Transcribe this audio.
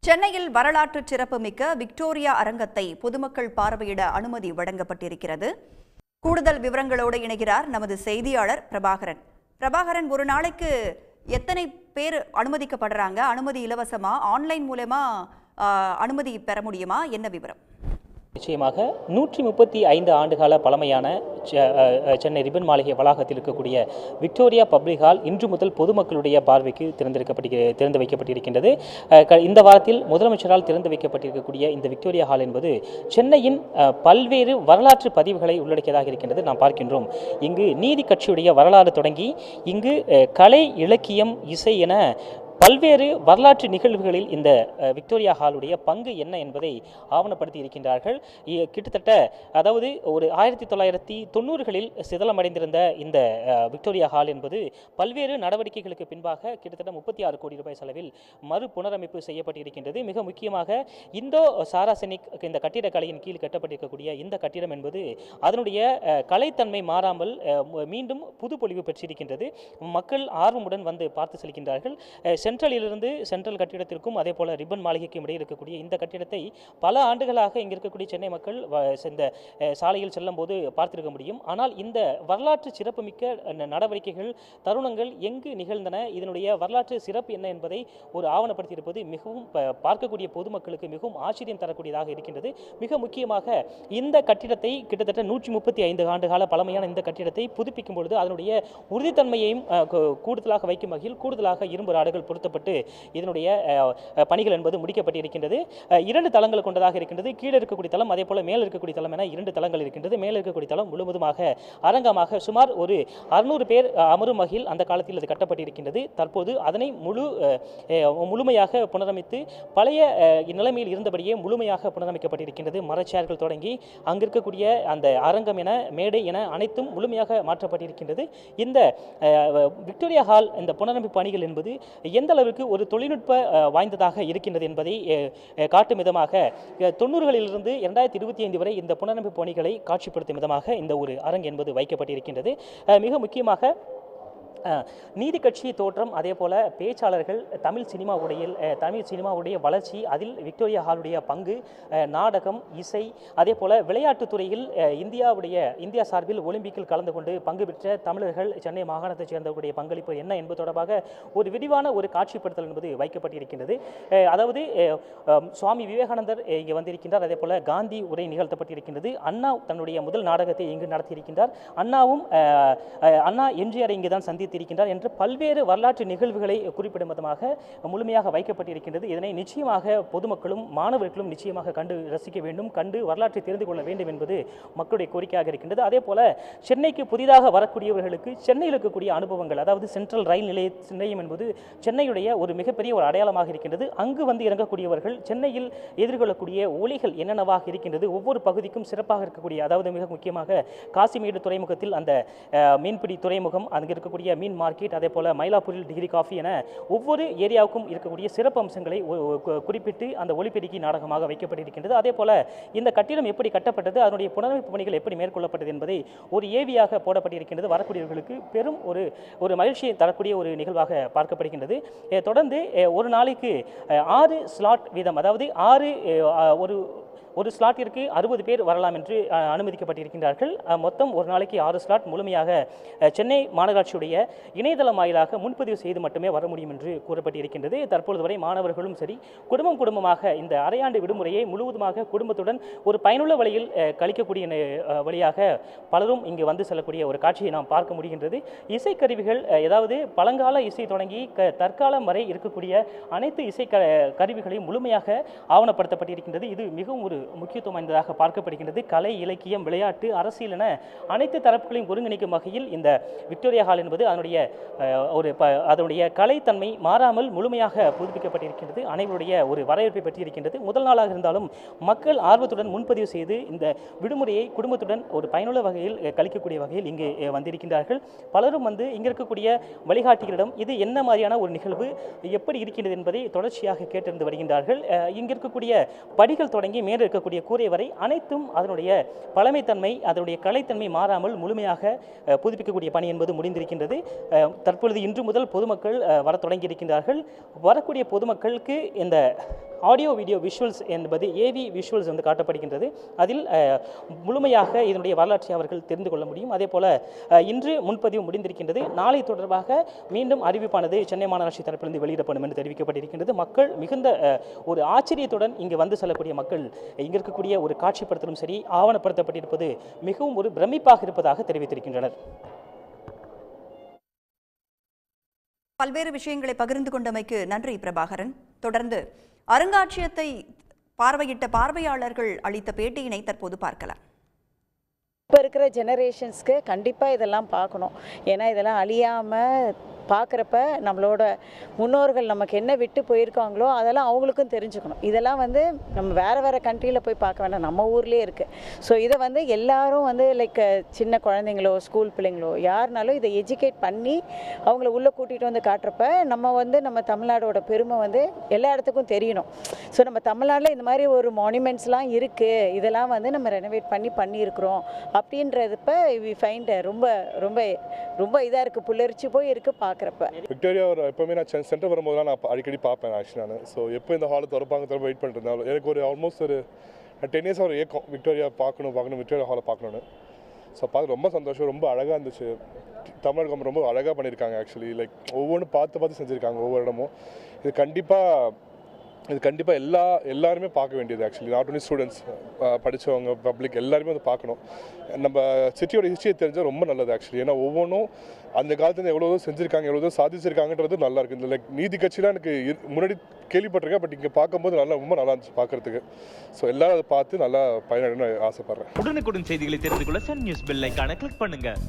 சென்னையில் வரலாற்று சிறப்புமிக்க விக்டோரியா அரங்கத்தை பொதுமக்கள் பார்வையிட அனுமதி வழங்கப்பட்டிருக்கிறது. கூடுதல் விவரங்களோடு இணைகிறார் நமது செய்தியாளர் பிரபாகரன். பிரபாகரன், ஒரு நாளைக்கு எத்தனை பேர் அனுமதிக்கப்படுறாங்க? அனுமதி இலவசமா? ஆன்லைன் மூலமா அனுமதி பெற முடியுமா? என்ன விவரம்? நிச்சயமாக 135 ஆண்டுகால பழமையான சென்னை ரிப்பன் மாளிகை வளாகத்தில் இருக்கக்கூடிய விக்டோரியா பப்ளிக் ஹால் இன்று முதல் பொதுமக்களுடைய பார்வைக்கு திறந்து வைக்கப்பட்டிருக்கின்றது. இந்த வாரத்தில் முதலமைச்சரால் திறந்து வைக்கப்பட்டிருக்கக்கூடிய இந்த விக்டோரியா ஹால் என்பது சென்னையின் பல்வேறு வரலாற்று பதிவுகளை உள்ளடக்கியதாக இருக்கின்றது. நாம் பார்க்கின்றோம், இங்கு நீதி கட்சியுடைய வரலாறு தொடங்கி இங்கு கலை, இலக்கியம், இசை என பல்வேறு வரலாற்று நிகழ்வுகளில் இந்த விக்டோரியா ஹாலுடைய பங்கு என்ன என்பதை ஆவணப்படுத்தி இருக்கின்றார்கள். கிட்டத்தட்ட அதாவது ஒரு 1990களில் சிதலமடைந்திருந்த இந்த விக்டோரியா ஹால் என்பது பல்வேறு நடவடிக்கைகளுக்கு பின்பாக கிட்டத்தட்ட 36 கோடி ரூபாய் செலவில் மறு புனரமைப்பு செய்யப்பட்டிருக்கின்றது. மிக முக்கியமாக இந்தோ சாராசெனிக் இந்த கட்டிடக்கலையின் கீழ் கட்டப்பட்டிருக்கக்கூடிய இந்த கட்டிடம் என்பது அதனுடைய கலைத்தன்மை மாறாமல் மீண்டும் புதுப்பொலிவு பெற்றிருக்கின்றது. மக்கள் ஆர்வமுடன் வந்து பார்த்து செல்கின்றார்கள். சென்ட்ரலிலிருந்து சென்ட்ரல் கட்டிடத்திற்கும் அதே போல ரிப்பன் மாளிகைக்கும் இடையே இருக்கக்கூடிய இந்த கட்டிடத்தை பல ஆண்டுகளாக இங்கே இருக்கக்கூடிய சென்னை மக்கள் இந்த சாலையில் செல்லும் போது பார்த்திருக்க முடியும். ஆனால் இந்த வரலாற்று சிறப்புமிக்க நடவடிக்கைகள், தருணங்கள் எங்கு நிகழ்ந்தன, இதனுடைய வரலாற்று சிறப்பு என்ன என்பதை ஒரு ஆவணப்படுத்தியிருப்பது மிகவும் பார்க்கக்கூடிய பொதுமக்களுக்கு மிகவும் ஆச்சரியம் தரக்கூடியதாக இருக்கின்றது. மிக முக்கியமாக இந்த கட்டிடத்தை கிட்டத்தட்ட 135 ஆண்டுகால பழமையான இந்த கட்டிடத்தை புதுப்பிக்கும் பொழுது அதனுடைய உறுதித்தன்மையையும் கூடுதலாக வைக்கும் வகையில் கூடுதலாக இரும்பு ராடுகள் பொருத்தப்பட்டு இதனுடைய பணிகள் என்பது முடிக்கப்பட்டிருக்கின்றது. 2 தளங்கள் கொண்டதாக இருக்கின்றது. கீழே இருக்கக்கூடிய தளம் அதே போல மேலே இருக்கக்கூடிய தளம் என 2 தளங்கள் இருக்கின்றது. மேலே இருக்கக்கூடிய தளம் முழுவதுமாக அரங்கமாக சுமார் ஒரு 600 பேர் அமரும் வகையில் அந்த காலத்தில் அது கட்டப்பட்டிருக்கின்றது. தற்போது அதனை முழுமையாக புனரமைத்து பழைய நிலைமையில் இருந்தபடியே முழுமையாக புனரமைக்கப்பட்டிருக்கின்றது. மரச்சேர்கள் தொடங்கி அங்கு இருக்கக்கூடிய அந்த அரங்கம் என மேடை என அனைத்தும் முழுமையாக மாற்றப்பட்டிருக்கின்றது. இந்த விக்டோரியா ஹால் இந்த புனரமைப்பு பணிகள் என்பது எந்த அளவுக்கு ஒரு தொழில்நுட்ப வாய்ந்ததாக இருக்கின்றது என்பதை காட்டும் விதமாக 90களிலிருந்து 2025 வரை இந்த புனரமைப்பு பணிகளை காட்சிப்படுத்தும் விதமாக இந்த ஒரு அரங்கு என்பது வைக்கப்பட்டிருக்கின்றது. மிக முக்கியமாக நீதி கட்சி தோற்றம், அதே போல பேச்சாளர்கள், தமிழ் சினிமாவுடைய வளர்ச்சி, அதில் விக்டோரியா ஹாலுடைய பங்கு, நாடகம், இசை, அதே போல விளையாட்டுத் துறையில் இந்தியா சார்பில் ஒலிம்பிக்கில் கலந்து கொண்டு பங்கு பெற்ற தமிழர்கள், சென்னை மாகாணத்தைச் சேர்ந்தவர்களுடைய பங்களிப்பு என்ன என்பது தொடர்பாக ஒரு விரிவான ஒரு காட்சிப்படுத்தல் என்பது வைக்கப்பட்டிருக்கின்றது. அதாவது சுவாமி விவேகானந்தர் இங்கே வந்திருக்கின்றார். அதே போல காந்தி உரை நிகழ்த்தப்பட்டிருக்கின்றது. அண்ணா தன்னுடைய முதல் நாடகத்தை இங்கு நடத்தியிருக்கின்றார். அண்ணா எம்ஜிஆர் இங்கு தான் சந்தித்திருக்கின்றார் என்று பல்வேறு வரலாற்று நிகழ்வுகளை குறிப்பிடும் விதமாக முழுமையாக வைக்கப்பட்டிருக்கின்றது. இதனை நிச்சயமாக பொதுமக்களும் மாணவர்களும் நிச்சயமாக கண்டு ரசிக்க வேண்டும், கண்டு வரலாற்றை தெரிந்து கொள்ள வேண்டும் என்பது மக்களுடைய கோரிக்கையாக இருக்கின்றது. அதே போல சென்னைக்கு புதிதாக வரக்கூடியவர்களுக்கு சென்னையில் இருக்கக்கூடிய அனுபவங்கள், அதாவது சென்ட்ரல் ரயில் நிலையம் என்பது சென்னையுடைய ஒரு மிகப்பெரிய ஒரு அடையாளமாக இருக்கின்றது. அங்கு வந்து இறங்கக்கூடியவர்கள் சென்னையில் எதிர்கொள்ளக்கூடிய ஒலிகள் என்னென்னவாக இருக்கின்றது, ஒவ்வொரு பகுதிக்கும் சிறப்பாக இருக்கக்கூடிய, அதாவது மிக முக்கியமாக காசிமேடு துறைமுகத்தில் அந்த மீன்பிடி துறைமுகம், அங்கு இருக்கக்கூடிய மீன் மார்க்கெட், அதே போல மயிலாப்பூரில் டிகிரி காஃபி என ஒவ்வொரு ஏரியாவுக்கும் இருக்கக்கூடிய சிறப்பு அம்சங்களை குறிப்பிட்டு அந்த ஒலிபெருக்கி நாடகமாக வைக்கப்பட்டிருக்கின்றது. அதே போல இந்த கட்டிடம் எப்படி கட்டப்பட்டது, அதனுடைய புனரமைப்பு பணிகள் எப்படி மேற்கொள்ளப்பட்டது என்பதை ஒரு ஏவியாக போடப்பட்டிருக்கின்றது. வரக்கூடியவர்களுக்கு பெரும் ஒரு மகிழ்ச்சியை தரக்கூடிய ஒரு நிகழ்வாக பார்க்கப்படுகின்றது. தொடர்ந்து ஒரு நாளைக்கு 6 ஸ்லாட் வீதம், அதாவது ஒரு ஸ்லாட்டிற்கு 60 பேர் வரலாம் என்று அனுமதிக்கப்பட்டிருக்கின்றார்கள். மொத்தம் ஒரு நாளைக்கு 6 ஸ்லாட் முழுமையாக சென்னை மாநகராட்சியுடைய இணையதளம் வாயிலாக முன்பதிவு செய்து மட்டுமே வர முடியும் என்று கூறப்பட்டிருக்கின்றது. தற்பொழுது வரை மாணவர்களும் சரி, குடும்பமாக இந்த அரையாண்டு விடுமுறையை முழுவதுமாக குடும்பத்துடன் ஒரு பயனுள்ள வழியில் கழிக்கக்கூடிய வழியாக பலரும் இங்கு வந்து செல்லக்கூடிய ஒரு காட்சியை நாம் பார்க்க முடிகின்றது. இசைக்கருவிகள், ஏதாவது பழங்கால இசை தொடங்கி தற்காலம் வரை இருக்கக்கூடிய அனைத்து இசை கருவிகளையும் முழுமையாக ஆவணப்படுத்தப்பட்டிருக்கின்றது. இது மிகவும் ஒரு முக்கியத்துவம் வாய்ந்ததாக பார்க்கப்படுகின்றது. கலை, இலக்கியம், விளையாட்டு, அரசியல் என அனைத்து தரப்புகளையும் ஒருங்கிணைக்கும் வகையில் இந்த விக்டோரியா ஹால் என்பது அதனுடைய கலைத்தன்மை மாறாமல் முழுமையாக புதுப்பிக்கப்பட்டிருக்கின்றது. அனைவருடைய ஒரு வரவேற்பை பெற்றிருக்கின்றது. முதல் நாளாக இருந்தாலும் மக்கள் ஆர்வத்துடன் முன்பதிவு செய்து இந்த விடுமுறையை குடும்பத்துடன் ஒரு பயனுள்ள வகையில் கழிக்கக்கூடிய வகையில் இங்கு வந்திருக்கின்றார்கள். பலரும் வந்து இங்கு இருக்கக்கூடிய வழிகாட்டிகளிடம் இது என்ன மாதிரியான ஒரு நிகழ்வு, எப்படி இருக்கின்றது என்பதை தொடர்ச்சியாக கேட்டிருந்து வருகின்றார்கள். இங்கு இருக்கக்கூடிய படிகள் தொடங்கி மேலே இருக்கக்கூடிய கூரை வரை அனைத்தும் அதனுடைய பழமைத்தன்மை, அதனுடைய கலைத்தன்மை மாறாமல் முழுமையாக புதுப்பிக்கக்கூடிய பணி என்பது முடிந்திருக்கின்றது. தற்பொழுது இன்று முதல் பொதுமக்கள் வர தொடங்கியிருக்கின்றார்கள். வரக்கூடிய பொதுமக்களுக்கு இந்த ஆடியோ வீடியோ விஷுவல்ஸ் என்பது ஏவி விஷுவல்ஸ் வந்து காட்டப்படுகின்றது. அதில் முழுமையாக இதனுடைய வரலாற்றை அவர்கள் தெரிந்து கொள்ள முடியும். அதே போல இன்று முன்பதிவு முடிந்திருக்கின்றது. நாளை தொடர்பாக மீண்டும் அறிவிப்பானது சென்னை மாநகராட்சி தரப்பிலிருந்து வெளியிடப்படும் என்று தெரிவிக்கப்பட்டிருக்கின்றது. மக்கள் மிகுந்த ஒரு ஆச்சரியத்துடன் இங்கு வந்து செல்லக்கூடிய மக்கள் இங்கு இருக்கக்கூடிய ஒரு காட்சிப்படுத்தலும் சரி, ஆவணப்படுத்தப்பட்டிருப்பது மிகவும் ஒரு பிரமிப்பாக இருப்பதாக தெரிவித்திருக்கின்றனர். பல்வேறு விஷயங்களை பகிர்ந்து கொண்டமைக்கு நன்றி பிரபாகரன். தொடர்ந்து அருங்காட்சியகத்தை பார்வையிட்ட பார்வையாளர்கள் அளித்த பேட்டியினை தற்போது பார்க்கலாம். இப்போ இருக்கிற ஜெனரேஷன்ஸ்க்கு கண்டிப்பாக இதெல்லாம் பார்க்கணும். ஏன்னா இதெல்லாம் அழியாமல் பார்க்குறப்ப நம்மளோட முன்னோர்கள் நமக்கு என்ன விட்டு போயிருக்காங்களோ அதெல்லாம் அவங்களுக்கும் தெரிஞ்சுக்கணும். இதெல்லாம் வந்து நம்ம வேறு கண்ட்ரியில் போய் பார்க்க வேண்டாம், நம்ம ஊர்லேயே இருக்குது. ஸோ இதை வந்து எல்லாரும் வந்து லைக் சின்ன குழந்தைங்களோ ஸ்கூல் பிள்ளைங்களோ யாருனாலும் இதை எஜுகேட் பண்ணி அவங்கள உள்ளே கூட்டிகிட்டு வந்து காட்டுறப்ப நம்ம தமிழ்நாடோட பெருமை வந்து எல்லா இடத்துக்கும் தெரியணும். ஸோ நம்ம தமிழ்நாட்டில் இந்த மாதிரி ஒரு மானுமெண்ட்ஸ்லாம் இருக்குது, இதெல்லாம் வந்து நம்ம ரெனோவேட் பண்ணியிருக்கிறோம் அப்படின்றதுப்ப வி ஃபைண்ட் ரொம்ப ரொம்ப ரொம்ப இதாக இருக்குது, புல்லரிச்சு போய் இருக்குது பார்க்குறப்ப. விக்டோரியா எப்போவுமே நான் சென்டர் வரும்போது நான் அடிக்கடி பார்ப்பேன் ஆக்சுவலி. நான் ஸோ எப்போ இந்த ஹாலை திறப்பாங்க வெயிட் பண்ணிட்டு இருந்தாலும் எனக்கு ஒரு ஆல்மோஸ்ட் ஒரு 10 இயர்ஸ் ஒரு ஏக்கம் விக்டோரியா பார்க்கணும் விக்டோரியா ஹாலை பார்க்கணுன்னு. ஸோ பார்த்து ரொம்ப சந்தோஷம், ரொம்ப அழகாக இருந்துச்சு. தமிழ் கவர்மெண்ட் ரொம்ப அழகாக பண்ணியிருக்காங்க ஆக்சுவலி. லைக் ஒவ்வொன்றும் பார்த்து செஞ்சுருக்காங்க ஒவ்வொரு இடமும். இது கண்டிப்பாக எல்லாருமே பார்க்க வேண்டியது ஆக்சுவலி. நாட் ஒன்லி ஸ்டூடெண்ட்ஸ், படித்தவங்க, பப்ளிக் எல்லாருமே வந்து பார்க்கணும். நம்ம சிட்டியோட ஹிஸ்ட்ரியை தெரிஞ்சால் ரொம்ப நல்லது ஆக்சுவலி. ஏன்னா ஒவ்வொன்றும் அந்த காலத்தில் எவ்வளோ செஞ்சுருக்காங்க, எவ்வளோ சாதிச்சிருக்காங்கன்றது நல்லா இருக்குது. இந்த லைக் நீதி கட்சிலாம் எனக்கு முன்னாடி கேள்விப்பட்டிருக்கேன், பட் இங்கே பார்க்கும்போது ரொம்ப நல்லா இருந்துச்சு பார்க்குறதுக்கு. ஸோ எல்லாரும் அதை பார்த்து நல்லா பயனடைன்னு ஆசைப்பட்றேன். உடனுக்குடன் செய்திகளை தெரிந்து கொள்ள சன் நியூஸ் பெல் ஐகானை கிளிக் பண்ணுங்கள்.